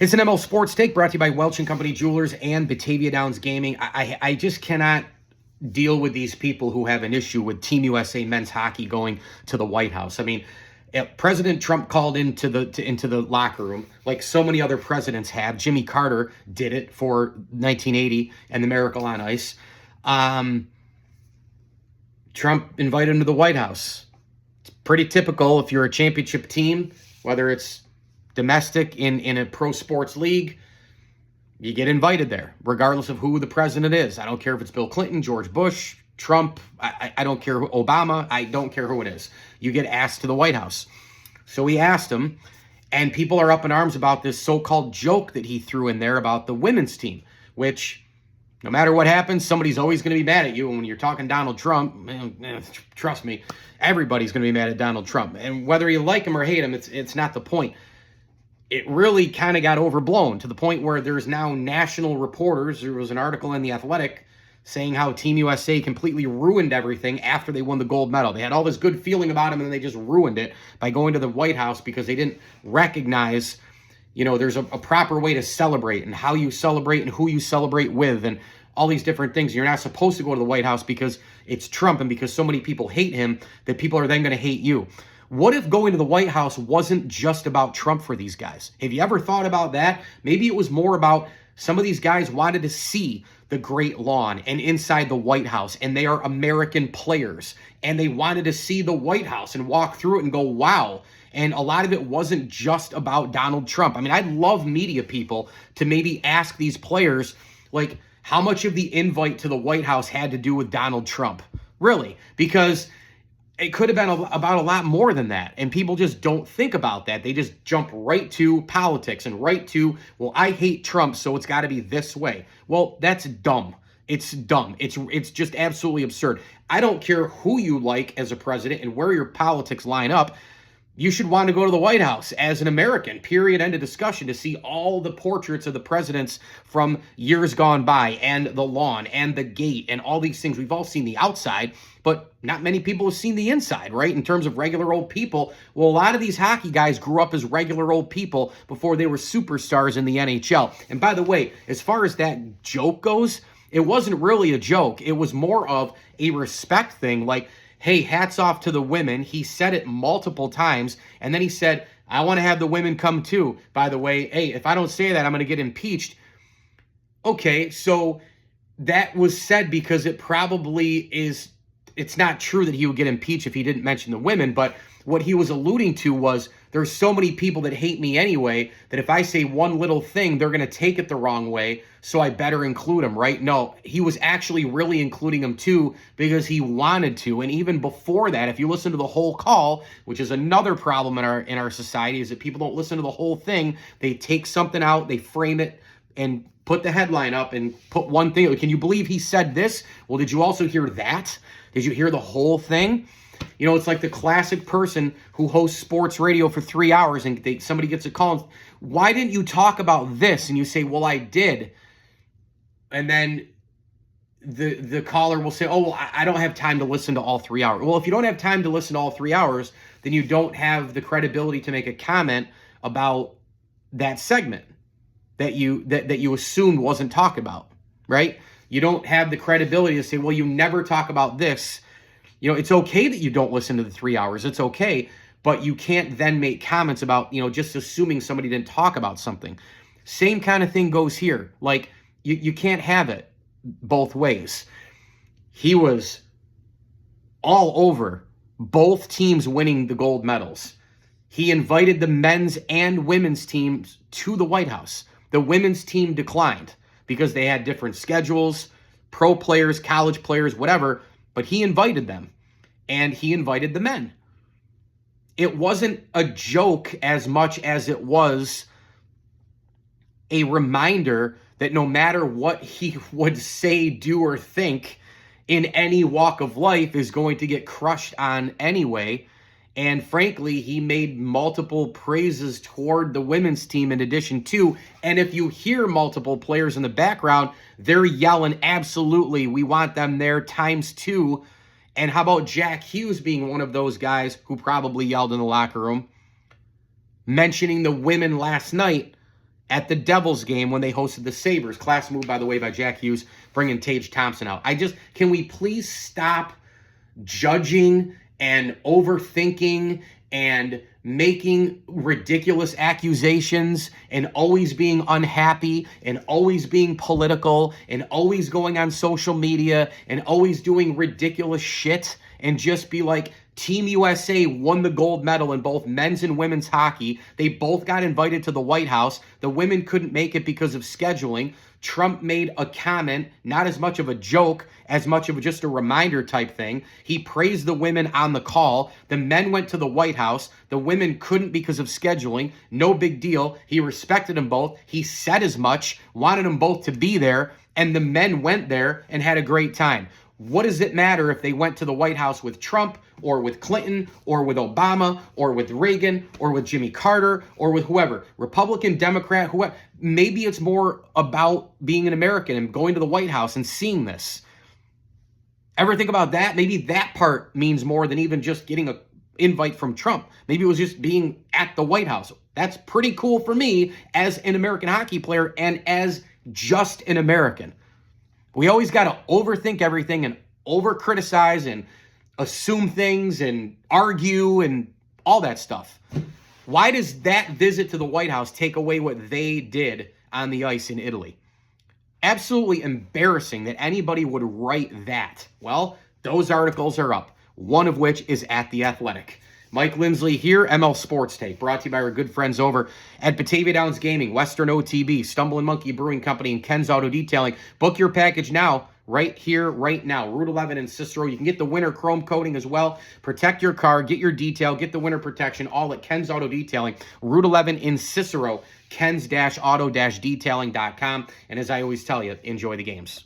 It's an ML Sports Take brought to you by Welch & Company Jewelers and Batavia Downs Gaming. I just cannot deal with these people who have an issue with Team USA men's hockey going to the White House. I mean, President Trump called into the locker room like so many other presidents have. Jimmy Carter did it for 1980 and the Miracle on Ice. Trump invited him to the White House. It's pretty typical if you're a championship team, whether it's domestic in a pro sports league, you get invited there, regardless of who the president is. I don't care if it's Bill Clinton, George Bush, Trump. I don't care who, Obama. I don't care who it is. You get asked to the White House. So we asked him, and people are up in arms about this so-called joke that he threw in there about the women's team, which no matter what happens, somebody's always going to be mad at you. And when you're talking Donald Trump, man, trust me, everybody's going to be mad at Donald Trump. And whether you like him or hate him, it's not the point. It really kind of got overblown to the point where there's now national reporters. There was an article in The Athletic saying how Team USA completely ruined everything after they won the gold medal. They had all this good feeling about them, and then they just ruined it by going to the White House because they didn't recognize, there's a proper way to celebrate and how you celebrate and who you celebrate with and all these different things. You're not supposed to go to the White House because it's Trump and because so many people hate him that people are then going to hate you. What if going to the White House wasn't just about Trump for these guys? Have you ever thought about that? Maybe it was more about some of these guys wanted to see the Great Lawn and inside the White House, and they are American players, and they wanted to see the White House and walk through it and go, wow. And a lot of it wasn't just about Donald Trump. I mean, I'd love media people to maybe ask these players, like, how much of the invite to the White House had to do with Donald Trump? Really? Because it could have been about a lot more than that. And people just don't think about that. They just jump right to politics and right to, well, I hate Trump, so it's got to be this way. Well, that's dumb. It's dumb. It's just absolutely absurd. I don't care who you like as a president and where your politics line up. You should want to go to the White House as an American, period, end of discussion, to see all the portraits of the presidents from years gone by and the lawn and the gate and all these things. We've all seen the outside, but not many people have seen the inside, right? In terms of regular old people. Well, a lot of these hockey guys grew up as regular old people before they were superstars in the NHL. And by the way, as far as that joke goes, it wasn't really a joke. It was more of a respect thing, like, hey, hats off to the women. He said it multiple times, and then he said, I want to have the women come too. By the way, hey, if I don't say that, I'm going to get impeached. Okay, so that was said because it probably is, it's not true that he would get impeached if he didn't mention the women, but what he was alluding to was there's so many people that hate me anyway that if I say one little thing, they're going to take it the wrong way, so I better include them, right? No, he was actually really including them too because he wanted to. And even before that, if you listen to the whole call, which is another problem in our society, is that people don't listen to the whole thing. They take something out, they frame it, and put the headline up and put one thing. Can you believe he said this? Well, did you also hear that? Did you hear the whole thing? It's like the classic person who hosts sports radio for 3 hours and somebody gets a call. And, why didn't you talk about this? And you say, well, I did. And then the caller will say, oh, well, I don't have time to listen to all 3 hours. Well, if you don't have time to listen to all 3 hours, then you don't have the credibility to make a comment about that segment that you assumed wasn't talked about, right? You don't have the credibility to say, well, you never talk about this. It's okay that you don't listen to the 3 hours. It's okay, but you can't then make comments about, just assuming somebody didn't talk about something. Same kind of thing goes here. Like, you can't have it both ways. He was all over both teams winning the gold medals. He invited the men's and women's teams to the White House. The women's team declined because they had different schedules, pro players, college players, whatever, but he invited them, and he invited the men. It wasn't a joke as much as it was a reminder that no matter what he would say, do, or think in any walk of life is going to get crushed on anyway. And frankly, he made multiple praises toward the women's team in addition to, and if you hear multiple players in the background, they're yelling, absolutely, we want them there ×2. And how about Jack Hughes being one of those guys who probably yelled in the locker room, mentioning the women last night at the Devils game when they hosted the Sabres. Class move, by the way, by Jack Hughes, bringing Tage Thompson out. Can we please stop judging and overthinking and making ridiculous accusations and always being unhappy and always being political and always going on social media and always doing ridiculous shit and just be like, Team USA won the gold medal in both men's and women's hockey. They both got invited to the White House. The women couldn't make it because of scheduling. Trump made a comment, not as much of a joke, as much of just a reminder type thing. He praised the women on the call. The men went to the White House. The women couldn't because of scheduling. No big deal. He respected them both. He said as much, wanted them both to be there, and the men went there and had a great time. What does it matter if they went to the White House with Trump or with Clinton or with Obama or with Reagan or with Jimmy Carter or with whoever, Republican, Democrat, whoever? Maybe it's more about being an American and going to the White House and seeing this. Ever think about that? Maybe that part means more than even just getting an invite from Trump. Maybe it was just being at the White House. That's pretty cool for me as an American hockey player and as just an American. We always got to overthink everything and over-criticize and assume things and argue and all that stuff. Why does that visit to the White House take away what they did on the ice in Italy? Absolutely embarrassing that anybody would write that. Well, those articles are up, one of which is at The Athletic. Mike Lindsley here, ML Sports Take, brought to you by our good friends over at Batavia Downs Gaming, Western OTB, Stumbling Monkey Brewing Company, and Ken's Auto Detailing. Book your package now, right here, right now. Route 11 in Cicero. You can get the winter chrome coating as well. Protect your car, get your detail, get the winter protection, all at Ken's Auto Detailing. Route 11 in Cicero, Ken's-auto-detailing.com. And as I always tell you, enjoy the games.